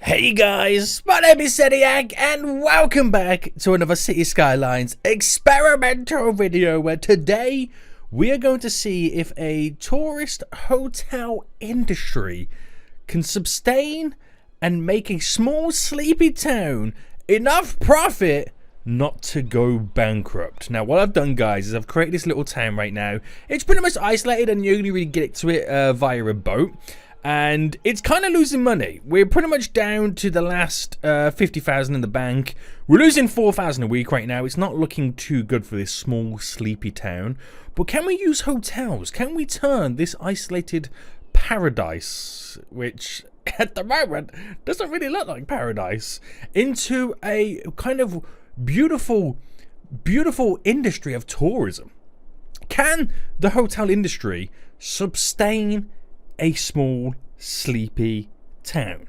Hey guys, my name is Zediac and welcome back to another City Skylines experimental video where today we are going to see if a tourist hotel industry can sustain and make a small sleepy town enough profit not to go bankrupt. Now what I've done, guys, is I've created this little town right now. It's pretty much isolated and you only really get to it via a boat. And it's kind of losing money. We're pretty much down to the last 50,000 in the bank. We're losing 4,000 a week right now. It's not looking too good for this small, sleepy town. But can we use hotels? Can we turn this isolated paradise, which at the moment doesn't really look like paradise, into a kind of beautiful, beautiful industry of tourism? Can the hotel industry sustain a small, sleepy town?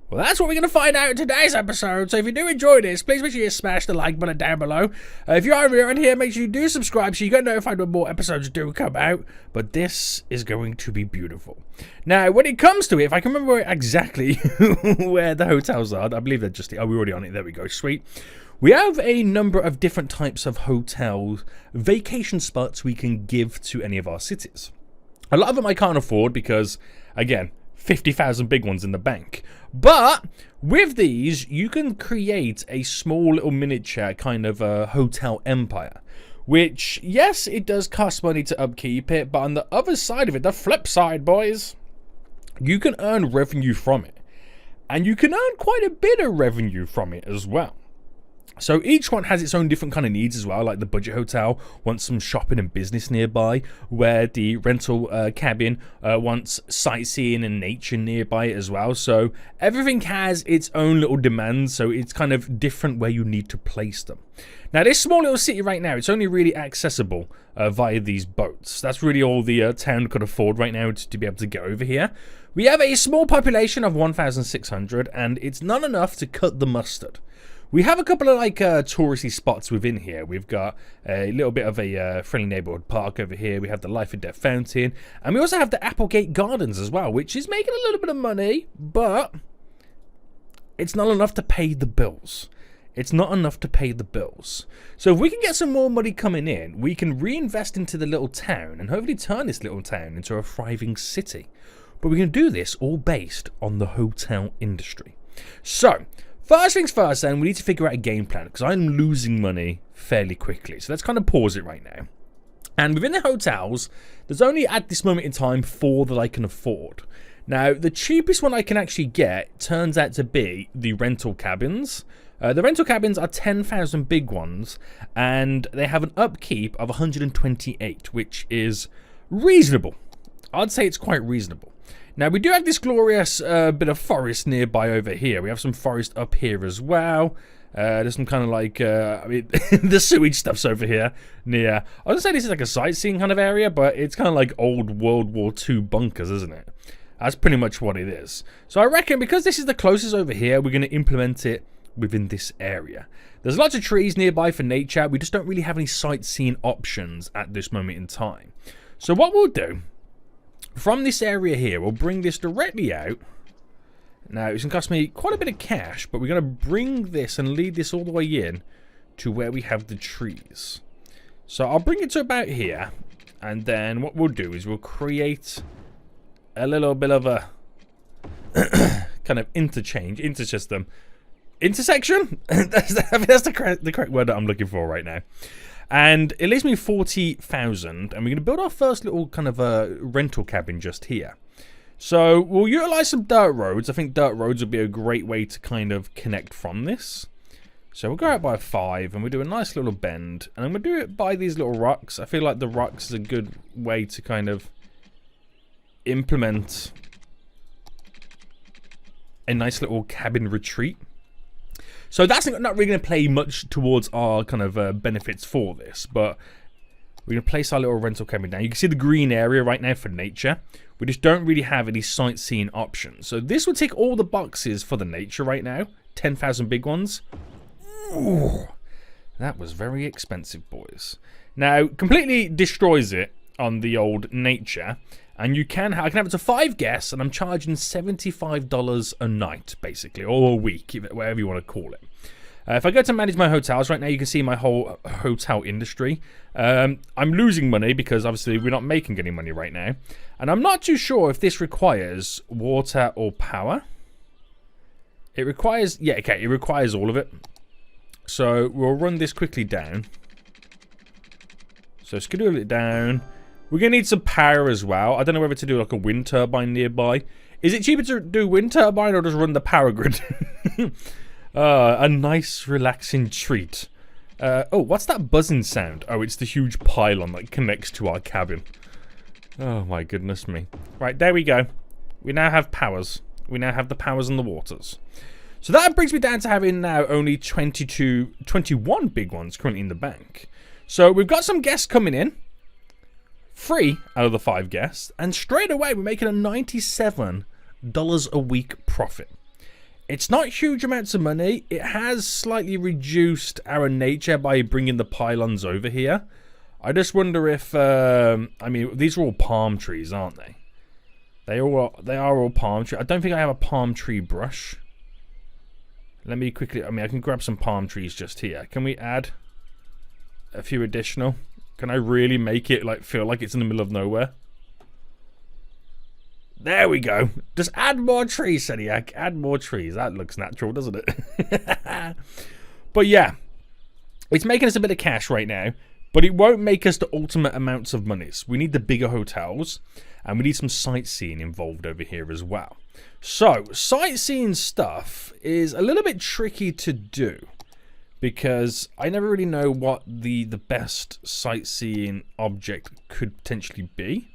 Well, that's what we're going to find out in today's episode. So if you do enjoy this, please make sure you smash the like button down below. If you are around here, make sure you do subscribe so you get notified when more episodes do come out. But this is going to be beautiful. Now, when it comes to it, if I can remember exactly where the hotels are, I believe they're just... Oh, we're already on it. There we go. Sweet. We have a number of different types of hotels, vacation spots we can give to any of our cities. A lot of them I can't afford because, again, 50,000 big ones in the bank. But with these, you can create a small little miniature kind of a hotel empire. Which, yes, it does cost money to upkeep it, but on the other side of it, the flip side, boys, you can earn revenue from it. And you can earn quite a bit of revenue from it as well. So each one has its own different kind of needs as well, like the budget hotel wants some shopping and business nearby, where the rental cabin wants sightseeing and nature nearby as well. So everything has its own little demands, so it's kind of different where you need to place them. Now this small little city right now, it's only really accessible via these boats. That's really all the town could afford right now to be able to get over here. We have a small population of 1,600 and it's not enough to cut the mustard. We have a couple of like touristy spots within here. We've got a little bit of a friendly neighborhood park over here. We have the Life and Death Fountain. And we also have the Applegate Gardens as well, which is making a little bit of money, but it's not enough to pay the bills. It's not enough to pay the bills. So if we can get some more money coming in, we can reinvest into the little town and hopefully turn this little town into a thriving city. But we're going to do this all based on the hotel industry. So first things first then, we need to figure out a game plan because I'm losing money fairly quickly. So let's kind of pause it right now. And within the hotels, there's only at this moment in time 4 that I can afford. Now, the cheapest one I can actually get turns out to be the rental cabins. The rental cabins are 10,000 big ones and they have an upkeep of 128, which is reasonable. I'd say it's quite reasonable. Now, we do have this glorious bit of forest nearby over here. We have some forest up here as well. There's some kind of like, I mean, the sewage stuff's over here near. I was going to say this is like a sightseeing kind of area, but it's kind of like old World War II bunkers, isn't it? That's pretty much what it is. So I reckon because this is the closest over here, we're going to implement it within this area. There's lots of trees nearby for nature. We just don't really have any sightseeing options at this moment in time. So what we'll do, from this area here, we'll bring this directly out. Now, it's going to cost me quite a bit of cash, but we're going to bring this and lead this all the way in to where we have the trees. So I'll bring it to about here, and then what we'll do is we'll create a little bit of a kind of intersection. that's the correct word that I'm looking for right now. And it leaves me 40,000, and we're going to build our first little kind of a rental cabin just here. So we'll utilize some dirt roads. I think dirt roads would be a great way to kind of connect from this. So we'll go out by 5, and we'll do a nice little bend. And I'm going to do it by these little rocks. I feel like the rocks is a good way to kind of implement a nice little cabin retreat. So that's not really going to play much towards our kind of benefits for this, but we're going to place our little rental cabin down. You can see the green area right now for nature. We just don't really have any sightseeing options. So this will tick all the boxes for the nature right now. 10,000 big ones. Ooh, that was very expensive, boys. Now, completely destroys it on the old nature. And I can have up to 5 guests, and I'm charging $75 a night, basically, or a week, whatever you want to call it. If I go to manage my hotels, right now you can see my whole hotel industry. I'm losing money because obviously we're not making any money right now. And I'm not too sure if this requires water or power. It requires, yeah, okay, it requires all of it. So we'll run this quickly down. So schedule it down. We're going to need some power as well. I don't know whether to do like a wind turbine nearby. Is it cheaper to do wind turbine or just run the power grid? A nice relaxing treat. Oh, what's that buzzing sound? Oh, it's the huge pylon that connects to our cabin. Oh my goodness me. Right, there we go. We now have powers. We now have the powers and the waters. So that brings me down to having now only 21 big ones currently in the bank. So we've got some guests coming in. 3 out of the 5 guests. And straight away we're making a $97 a week profit. It's not huge amounts of money. It has slightly reduced our nature by bringing the pylons over here. I just wonder if, I mean, these are all palm trees, aren't they? They are all palm trees. I don't think I have a palm tree brush. Let me quickly, I mean, I can grab some palm trees just here. Can we add a few additional? Can I really make it like feel like it's in the middle of nowhere? There we go. Just add more trees, Seniac. Add more trees. That looks natural, doesn't it? But yeah, it's making us a bit of cash right now, but it won't make us the ultimate amounts of monies. We need the bigger hotels, and we need some sightseeing involved over here as well. So, sightseeing stuff is a little bit tricky to do because I never really know what the best sightseeing object could potentially be.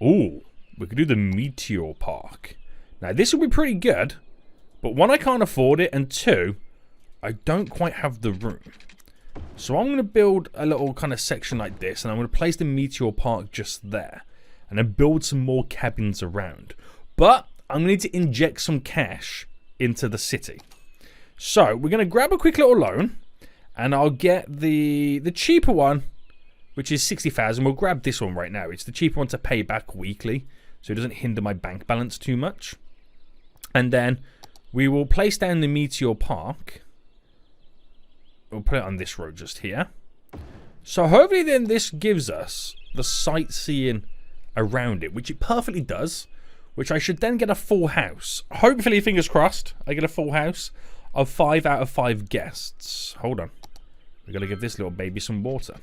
Ooh. We could do the Meteor Park. Now, this would be pretty good, but 1, I can't afford it, and 2, I don't quite have the room. So I'm going to build a little kind of section like this, and I'm going to place the Meteor Park just there, and then build some more cabins around. But I'm going to need to inject some cash into the city. So we're going to grab a quick little loan, and I'll get the cheaper one, which is 60,000. We'll grab this one right now. It's the cheaper one to pay back weekly, so it doesn't hinder my bank balance too much. And then we will place down the Meteor Park. We'll put it on this road just here. So hopefully then this gives us the sightseeing around it, which it perfectly does, which I should then get a full house. Hopefully, fingers crossed, I get a full house of 5 out of 5 guests. Hold on. We've got to give this little baby some water.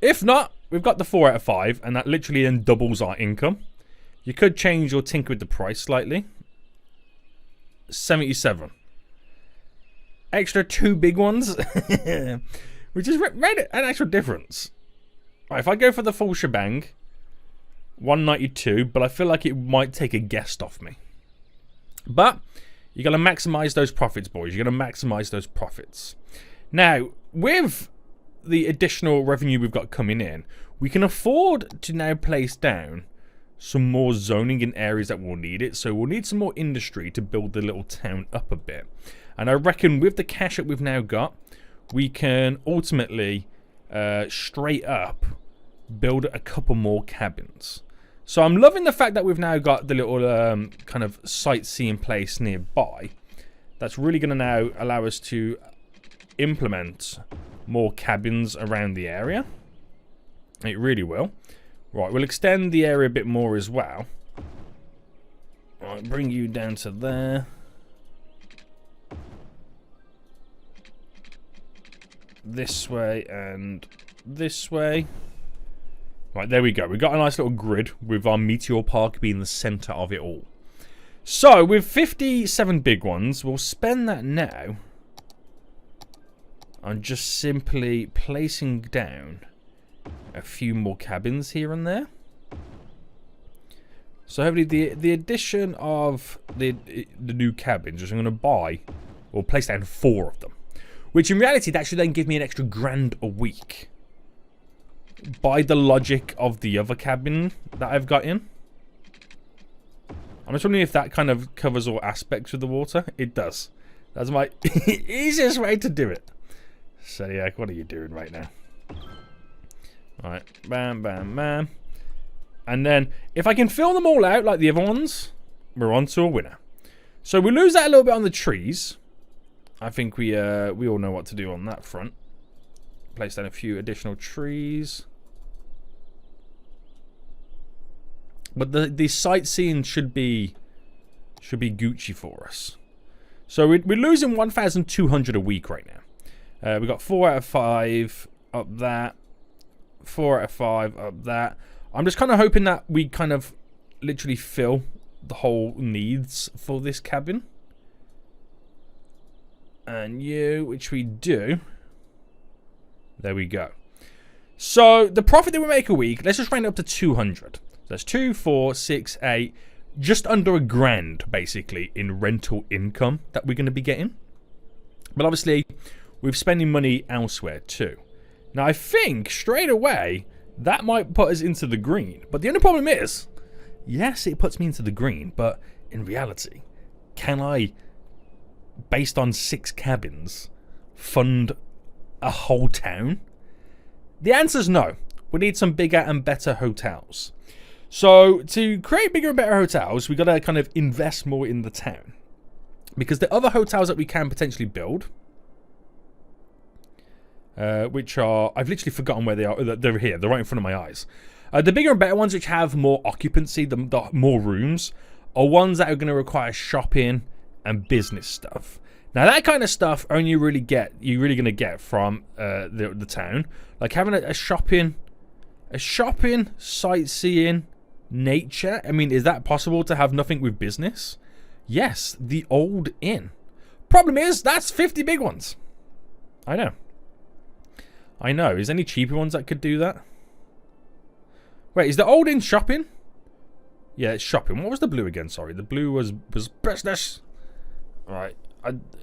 If not, we've got the 4 out of 5, and that literally then doubles our income. You could change or tinker with the price slightly. 77. Extra 2 big ones, which is made an actual difference. Right, if I go for the full shebang, 192, but I feel like it might take a guest off me. But you got to maximize those profits, boys. You got to maximize those profits. Now, with the additional revenue we've got coming in, we can afford to now place down some more zoning in areas that will need it. So we'll need some more industry to build the little town up a bit. And I reckon with the cash that we've now got, we can ultimately straight up build a couple more cabins. So I'm loving the fact that we've now got the little kind of sightseeing place nearby. That's really going to now allow us to implement more cabins around the area. It really will. Right, we'll extend the area a bit more as well. Right, bring you down to there. This way and this way. Right, there we go. We've got a nice little grid with our Meteor Park being the center of it all. So, with 57 big ones, we'll spend that now on just simply placing down a few more cabins here and there. So hopefully the addition of the new cabins, which I'm going to buy, or place down 4 of them. Which in reality, that should then give me an extra grand a week. By the logic of the other cabin that I've got in. I'm just wondering if that kind of covers all aspects of the water. It does. That's my easiest way to do it. Seniac, what are you doing right now? Alright, bam, bam, bam. And then if I can fill them all out like the other ones, we're on to a winner. So we lose that a little bit on the trees. I think we all know what to do on that front. Place down a few additional trees. But the sightseeing should be Gucci for us. So we're losing 1,200 a week right now. We got 4 out of 5 up that. 4 out of 5 up that. I'm just kind of hoping that we kind of literally fill the whole needs for this cabin. And you, which we do. There we go. So the profit that we make a week, let's just round it up to 200. So that's 2, 4, 6, 8, just under $1,000 basically in rental income that we're going to be getting. But obviously, we're spending money elsewhere too. Now I think straight away that might put us into the green. But the only problem is, yes, it puts me into the green, but in reality, can I, based on 6 cabins, fund a whole town? The answer's no. We need some bigger and better hotels. So to create bigger and better hotels, we got to kind of invest more in the town. Because the other hotels that we can potentially build, which are, I've literally forgotten where they are. They're here. They're right in front of my eyes. The bigger and better ones, which have more occupancy, the more rooms, are ones that are going to require shopping and business stuff. Now that kind of stuff only you're really going to get from the town. Like having a shopping, sightseeing, nature. I mean, is that possible to have nothing with business? Yes, the Old Inn. Problem is, that's 50 big ones. I know. Is there any cheaper ones that could do that? Wait, is the Old Inn shopping? Yeah, it's shopping. What was the blue again? Sorry, the blue was business. Right.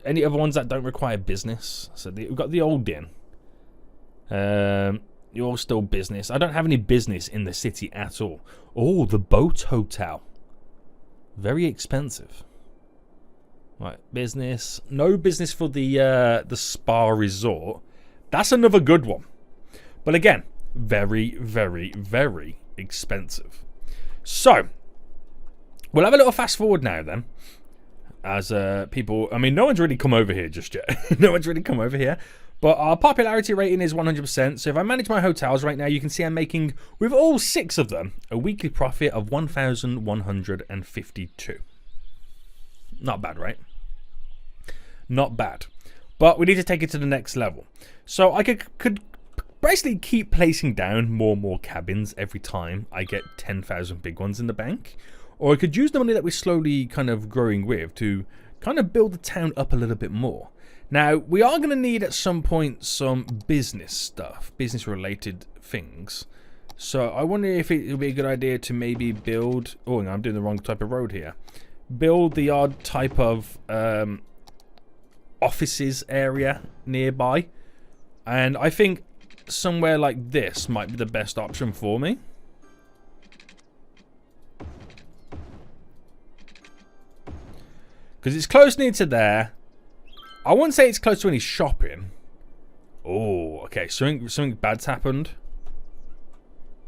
Any other ones that don't require business? So we've got the Old Inn. You're still business. I don't have any business in the city at all. Oh, the Boat Hotel. Very expensive. Right, business. No business for the spa resort. That's another good one. But again, very, very, very expensive. So, we'll have a little fast forward now then. As people, I mean, no one's really come over here just yet. No one's really come over here. But our popularity rating is 100%. So if I manage my hotels right now, you can see I'm making, with all 6 of them, a weekly profit of 1,152. Not bad, right? Not bad. But we need to take it to the next level. So I could basically keep placing down more and more cabins every time I get 10,000 big ones in the bank. Or I could use the money that we're slowly kind of growing with to kind of build the town up a little bit more. Now, we are going to need at some point some business stuff, business-related things. So I wonder if it would be a good idea to maybe build... Oh, no, I'm doing the wrong type of road here. Build the odd type of offices area nearby. And I think somewhere like this might be the best option for me. Because it's close near to there. I wouldn't say it's close to any shopping. Oh, okay. Something bad's happened.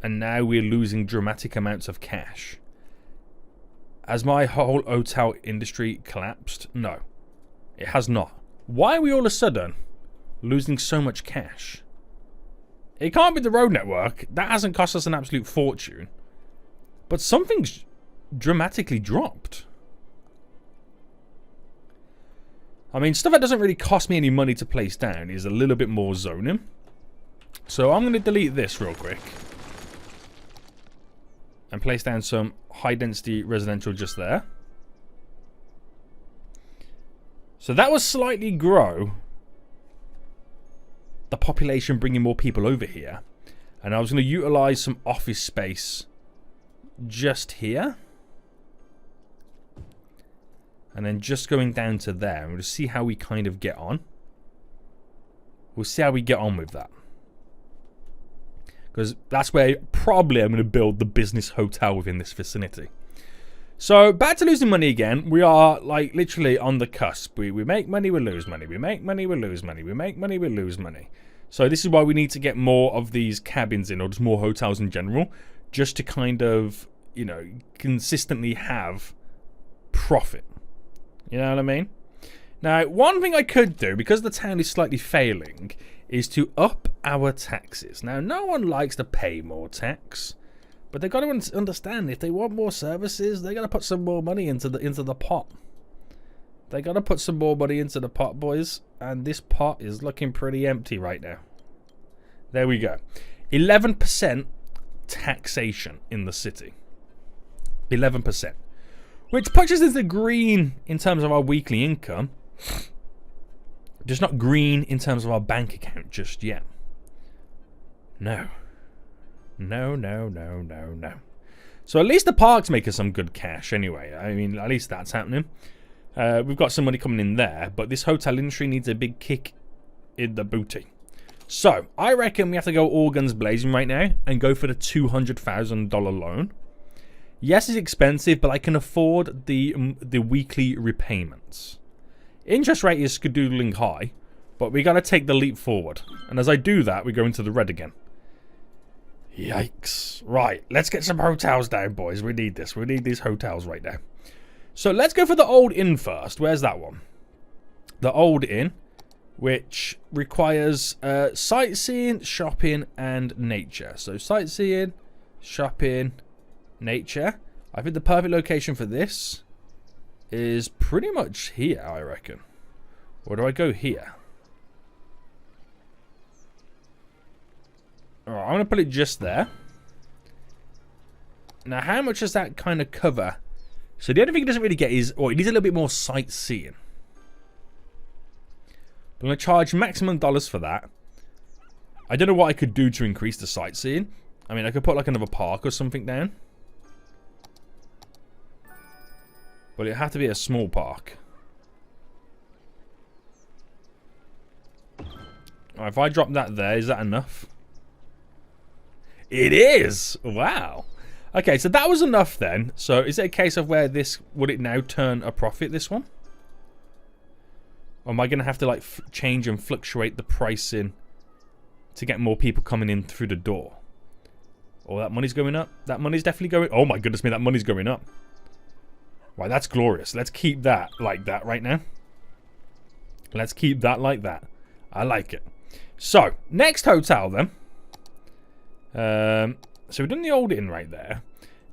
And now we're losing dramatic amounts of cash. Has my whole hotel industry collapsed? No. It has not. Why are we all of a sudden losing so much cash? It can't be the road network. That hasn't cost us an absolute fortune. But something's dramatically dropped. I mean, stuff that doesn't really cost me any money to place down is a little bit more zoning. So I'm going to delete this real quick. And place down some high density residential just there. So that will slightly grow the population, bringing more people over here. And I was going to utilize some office space just here. And then just going down to there. And we'll see how we kind of get on. We'll see how we get on with that. Because that's where probably I'm going to build the business hotel within this vicinity. So, back to losing money again. We are, like, literally on the cusp. We make money, we lose money. We make money, we lose money. We make money, we lose money. So, this is why we need to get more of these cabins in, or just more hotels in general, just to kind of, you know, consistently have profit. You know what I mean? Now, one thing I could do, because the town is slightly failing, is to up our taxes. Now, no one likes to pay more tax, but they've got to understand, if they want more services, they got to put some more money into the pot. They got to put some more money into the pot, boys, and this pot is looking pretty empty right now. There we go. 11% taxation in the city. 11%. Which puts us into green in terms of our weekly income. Just not green in terms of our bank account just yet. No. No, no, no, no, no. So at least the park's making some good cash anyway. I mean, at least that's happening. We've got some money coming in there, but this hotel industry needs a big kick in the booty. So, I reckon we have to go all guns blazing right now and go for the $200,000 loan. Yes, it's expensive, but I can afford the weekly repayments. Interest rate is skedoodling high, but we got to take the leap forward. And as I do that, we go into the red again. Yikes. Right, let's get some hotels down, boys. We need this. We need these hotels right now. So let's go for the Old Inn first. Where's that one? The Old Inn, which requires sightseeing, shopping, and nature. So sightseeing, shopping, nature. I think the perfect location for this is pretty much here, I reckon. Or do I go here? Alright, I'm going to put it just there. Now, how much does that kind of cover? So the only thing it doesn't really get is, or it needs a little bit more sightseeing. I'm going to charge maximum dollars for that. I don't know what I could do to increase the sightseeing. I mean, I could put like another park or something down. But it'd have to be a small park. If I drop that there, is that enough? It is! Wow. Okay, so that was enough then. So is it a case of where this, would it now turn a profit, this one? Or am I going to have to like change and fluctuate the pricing to get more people coming in through the door? Oh, that money's going up. That money's definitely going. Oh my goodness me, that money's going up. Right, that's glorious. Let's keep that like that right now. Let's keep that like that. I like it. So, next hotel then. So we've done the Old Inn right there.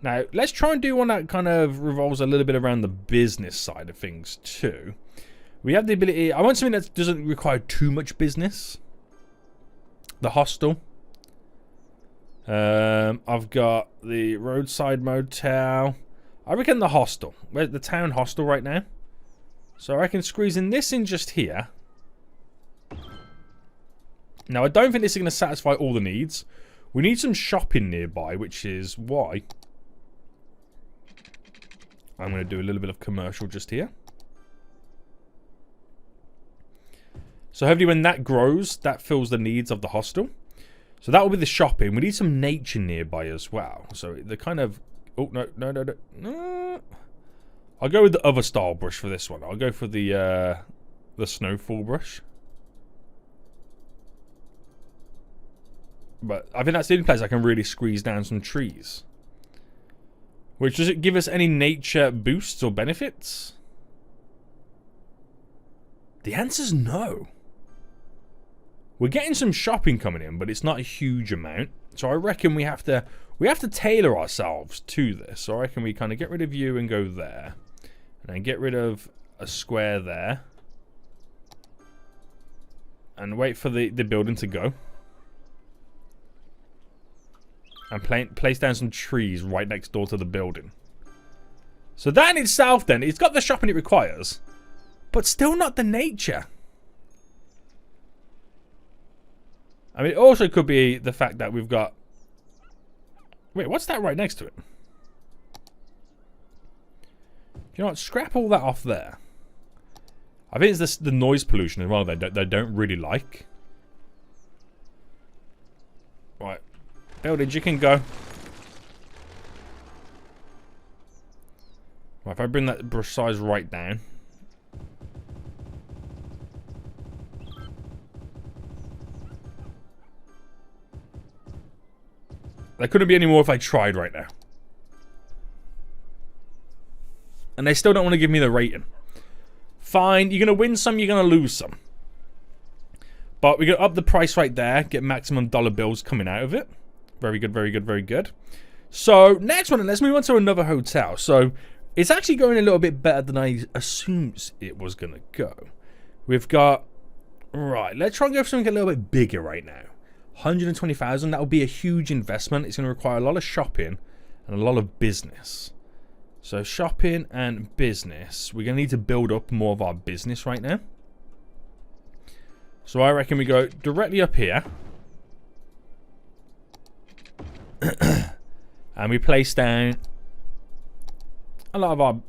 Now, let's try and do one that kind of revolves a little bit around the business side of things too. We have the ability... I want something that doesn't require too much business. The hostel. I've got the Roadside Motel. I reckon the hostel. We're at the town hostel right now. So I can squeeze in this in just here. Now, I don't think this is going to satisfy all the needs. We need some shopping nearby, which is why I'm going to do a little bit of commercial just here. So hopefully when that grows, that fills the needs of the hostel. So that will be the shopping. We need some nature nearby as well. So the kind of... Oh, no. I'll go with the other style brush for this one. I'll go for the snowfall brush. But I think that's the only place I can really squeeze down some trees. Which, does it give us any nature boosts or benefits? The answer's no. We're getting some shopping coming in, but it's not a huge amount. So I reckon we have to tailor ourselves to this. So I reckon we kind of get rid of you and go there. And then get rid of a square there. And wait for the building to go. And place down some trees right next door to the building. So that in itself then, it's got the shopping it requires. But still not the nature. I mean, it also could be the fact that we've got... Wait, what's that right next to it? You know what? Scrap all that off there. I think it's the noise pollution as well they don't really like. Right. Buildings, you can go. Right, if I bring that brush size right down. There couldn't be any more if I tried right now. And they still don't want to give me the rating. Fine, you're going to win some, you're going to lose some. But we're going to up the price right there, get maximum dollar bills coming out of it. Very good, very good, very good. So, next one, let's move on to another hotel. So, it's actually going a little bit better than I assumed it was going to go. We've got... Right, let's try and go for something a little bit bigger right now. 120,000, that will be a huge investment. It's going to require a lot of shopping and a lot of business. So shopping and business. We're going to need to build up more of our business right now. So I reckon we go directly up here. And we place down a lot of our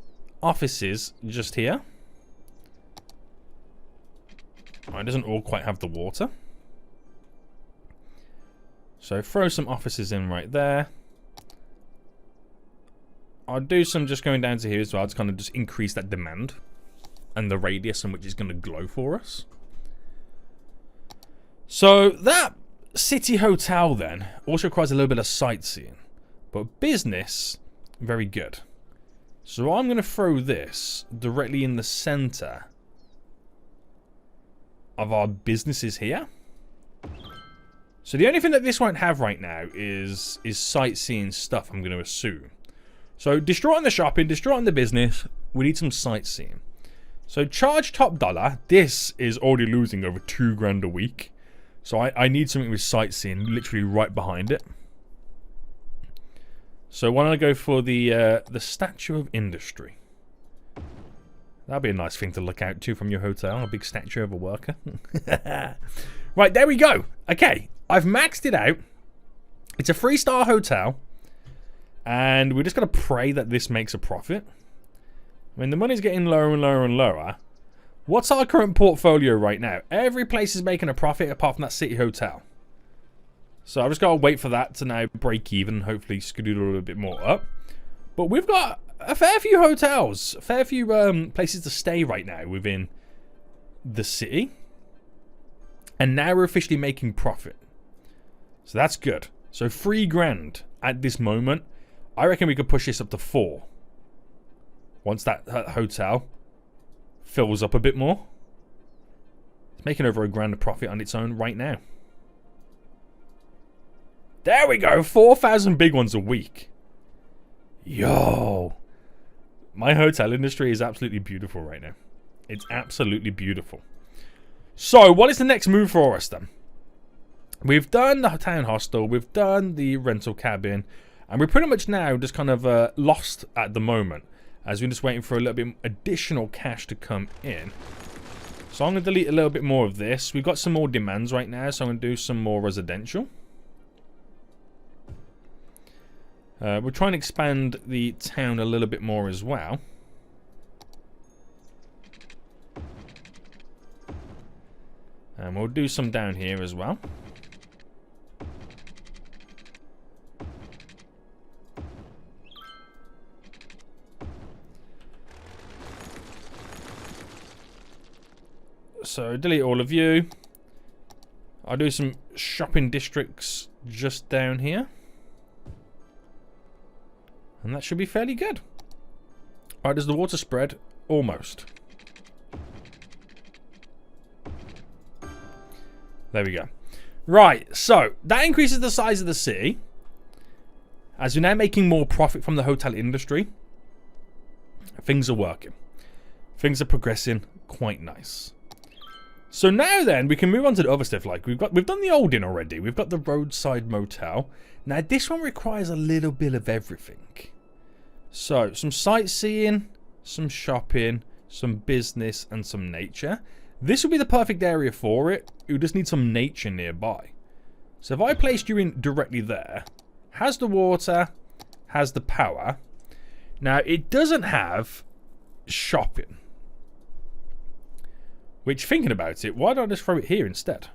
offices just here. Oh, it doesn't all quite have the water. So throw some offices in right there. I'll do some just going down to here as well to kind of just increase that demand and the radius in which it's going to glow for us. So that city hotel then also requires a little bit of sightseeing. But business, very good. So I'm going to throw this directly in the center of our businesses here. So the only thing that this won't have right now is sightseeing stuff, I'm going to assume. So destroying the shopping, destroying the business, we need some sightseeing. So charge top dollar. This is already losing over 2 grand a week. So I need something with sightseeing literally right behind it. So why don't I go for the Statue of Industry. That'd be a nice thing to look out to from your hotel. A big statue of a worker. Right, there we go. Okay, I've maxed it out. It's a 3-star hotel. And we're just going to pray that this makes a profit. I mean, the money's getting lower and lower and lower. What's our current portfolio right now? Every place is making a profit apart from that city hotel. So I've just got to wait for that to now break even and hopefully skedoodle a little bit more up. But we've got a fair few hotels, a fair few places to stay right now within the city. And now we're officially making profit. So that's good. So 3 grand at this moment. I reckon we could push this up to 4. Once that hotel fills up a bit more. It's making over a grand of profit on its own right now. There we go. 4,000 big ones a week. Yo. My hotel industry is absolutely beautiful right now. It's absolutely beautiful. So, what is the next move for us then? We've done the town hostel. We've done the rental cabin. And we're pretty much now just kind of lost at the moment. As we're just waiting for a little bit additional cash to come in. So I'm going to delete a little bit more of this. We've got some more demands right now. So I'm going to do some more residential. We're trying to expand the town a little bit more as well. And we'll do some down here as well. So delete all of you. I'll do some shopping districts just down here. And that should be fairly good. Alright, does the water spread? Almost. There we go. Right, so that increases the size of the city. As we're now making more profit from the hotel industry. Things are working. Things are progressing quite nice. So now then, we can move on to the other stuff. Like we've done the old inn already. We've got the Roadside Motel. Now this one requires a little bit of everything. So some sightseeing, some shopping, some business, and some nature. This would be the perfect area for it. You just need some nature nearby. So if I placed you in directly there, has the water, has the power. Now it doesn't have shopping. Which, thinking about it, why don't I just throw it here instead?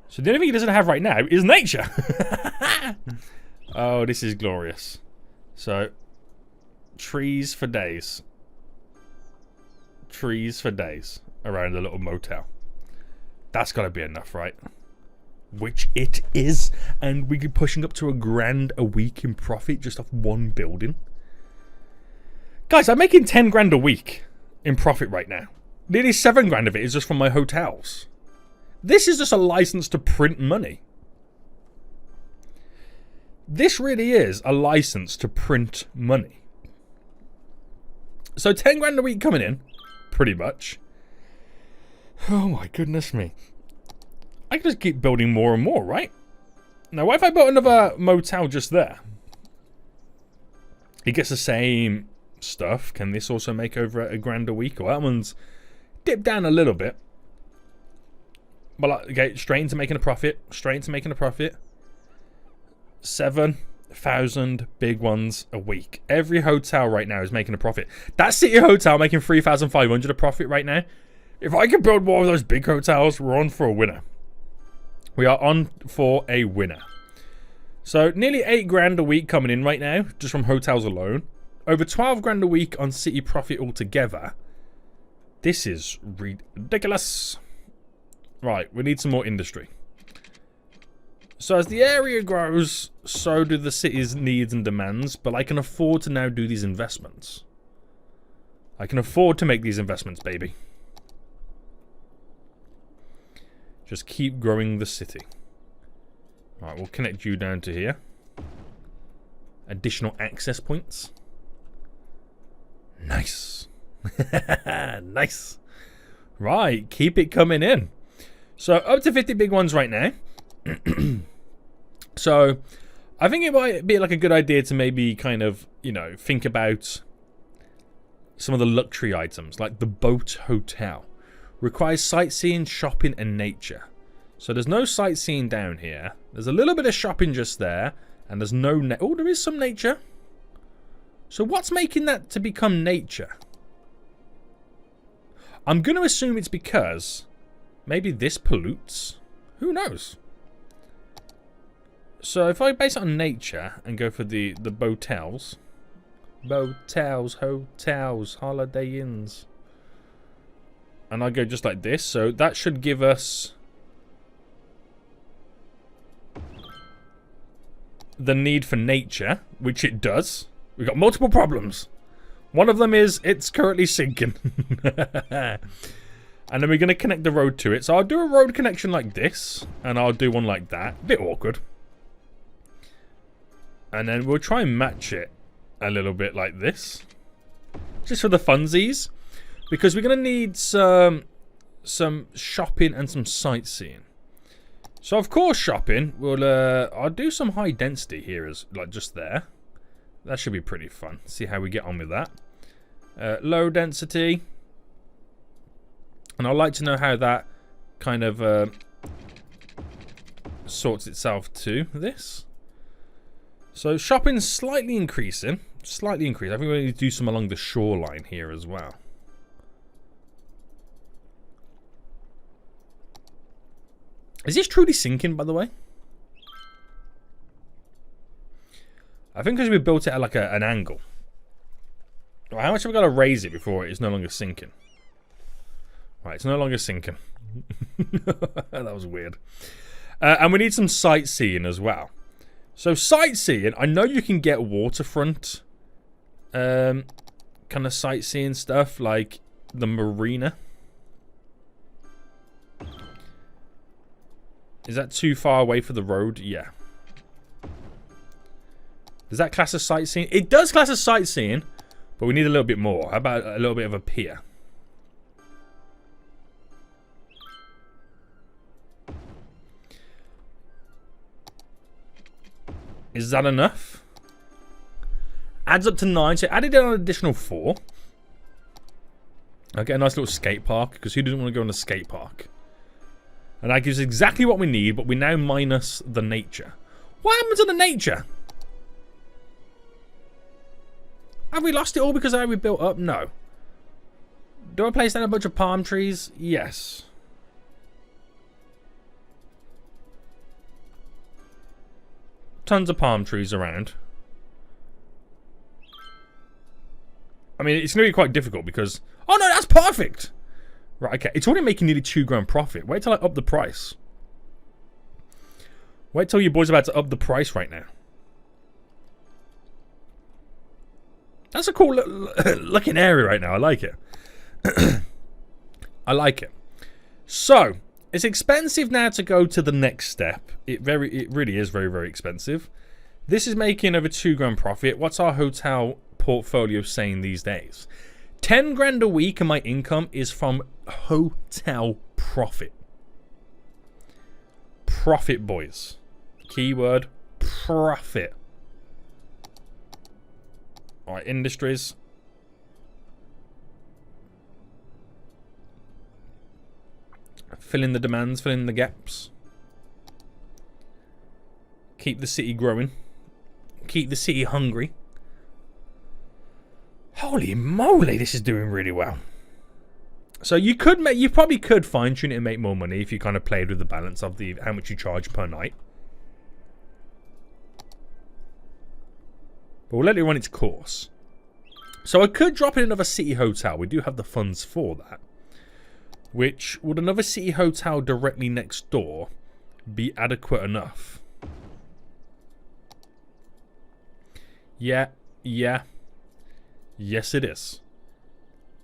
So the only thing it doesn't have right now is nature. Oh, this is glorious. So, trees for days. Trees for days around the little motel. That's got to be enough, right? which it is, and we could be pushing up to £1,000 a week in profit just off one building. Guys, I'm making 10 grand a week in profit right now. Nearly 7 grand of it is just from my hotels. This is just a license to print money. This really is a license to print money. So 10 grand a week coming in, pretty much. Oh my goodness me. I can just keep building more and more, right? Now, what if I built another motel just there? It gets the same stuff. Can this also make over £1,000 a week? Well, that one's dipped down a little bit. But okay, straight into making a profit. Straight into making a profit. 7,000 big ones a week. Every hotel right now is making a profit. That City Hotel making 3,500 a profit right now. If I could build more of those big hotels, we're on for a winner. We are on for a winner. So nearly 8 grand a week coming in right now, just from hotels alone. Over 12 grand a week on City profit altogether. This is ridiculous. Right, we need some more industry. So as the area grows, so do the city's needs and demands, but I can afford to now do these investments. I can afford to make these investments, baby. Just keep growing the city. Right, we'll connect you down to here. Additional access points. Nice. Nice. Right, keep it coming in. So up to 50 big ones right now. So I think it might be like a good idea to maybe kind of, you know, think about some of the luxury items, like the boat hotel. Requires sightseeing, shopping, and nature. So there's no sightseeing down here. There's a little bit of shopping just there, and there's no oh, there is some nature. So what's making that to become nature? I'm going to assume it's because maybe this pollutes. Who knows? So if I base it on nature and go for the botels. Botels, hotels, holiday inns. And I go just like this. So that should give us the need for nature, which it does. We've got multiple problems. One of them is it's currently sinking. And then we're going to connect the road to it. So I'll do a road connection like this. And I'll do one like that. A bit awkward. And then we'll try and match it a little bit like this. Just for the funsies. Because we're going to need some shopping and some sightseeing. So of course shopping. I'll do some high density here as like just there. That should be pretty fun. See how we get on with that. Low density. And I'd like to know how that kind of sorts itself to this. So shopping's slightly increasing. Slightly increasing. I think we need to do some along the shoreline here as well. Is this truly sinking, by the way? I think because we built it at like an angle. Right, how much have we got to raise it before it's no longer sinking? Right, it's no longer sinking. That was weird. And we need some sightseeing as well. So sightseeing, I know you can get waterfront kind of sightseeing stuff like the marina. Is that too far away for the road? Yeah. Does that class as sightseeing? It does class as sightseeing, but we need a little bit more. How about a little bit of a pier? Is that enough? Adds up to 9, so added an additional 4. I'll get a nice little skate park, because who doesn't want to go on a skate park? And that gives exactly what we need, but we now minus the nature. What happens to the nature? Have we lost it all because of how we built up? No. Do I place down a bunch of palm trees? Yes. Tons of palm trees around. I mean, it's going to be quite difficult because... Oh no, that's perfect! Right, okay. It's already making nearly £2 grand profit. Wait till I up the price. Wait till your boy's about to up the price right now. That's a cool looking area right now. I like it. I like it. So, it's expensive now to go to the next step. It really is very, very expensive. This is making over £2 profit. What's our hotel portfolio saying these days? 10 grand a week, and my income is from hotel profit. Profit, boys. Keyword profit. Alright, industries. Fill in the demands, fill in the gaps. Keep the city growing. Keep the city hungry. Holy moly, this is doing really well. So you probably could fine tune it and make more money if you kind of played with the balance of how much you charge per night. But we'll let it run its course. So I could drop in another city hotel. We do have the funds for that. Which, would another city hotel directly next door be adequate enough? Yeah. Yes, it is.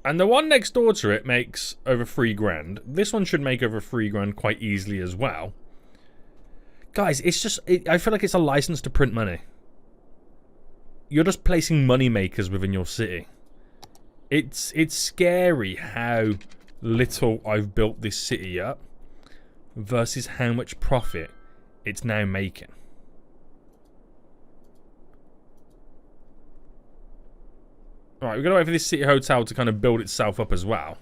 And the one next door to it makes over £3 grand. This one should make over £3 grand quite easily as well. Guys, it's just... I feel like it's a license to print money. You're just placing money makers within your city. It's scary how little I've built this city up versus how much profit it's now making. Alright, we're going to wait for this city hotel to kind of build itself up as well.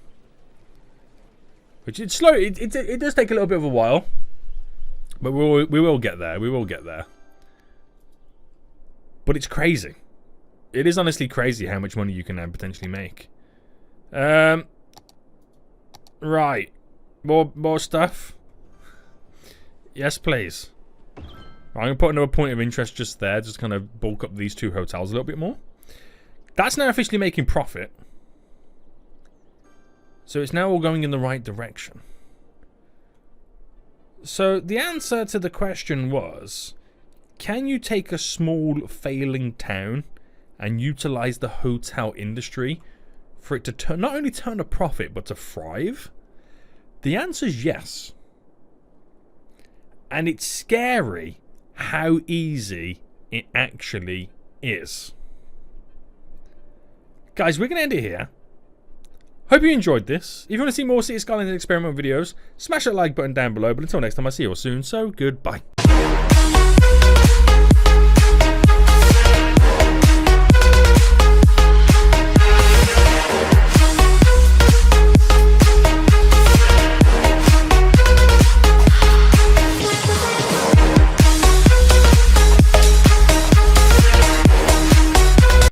Which it's slow. It does take a little bit of a while. But we will get there. We will get there. But it's crazy. It is honestly crazy how much money you can now potentially make. Right. More stuff. Yes, please. Right, I'm going to put another point of interest just there. Just kind of bulk up these two hotels a little bit more. That's now officially making profit. So it's now all going in the right direction. So the answer to the question was, can you take a small failing town and utilize the hotel industry for it to not only turn a profit but to thrive? The answer is yes. And it's scary how easy it actually is. Guys, we're going to end it here. Hope you enjoyed this. If you want to see more City Skylines and Experiment videos, smash that like button down below. But until next time, I'll see you all soon. So, goodbye.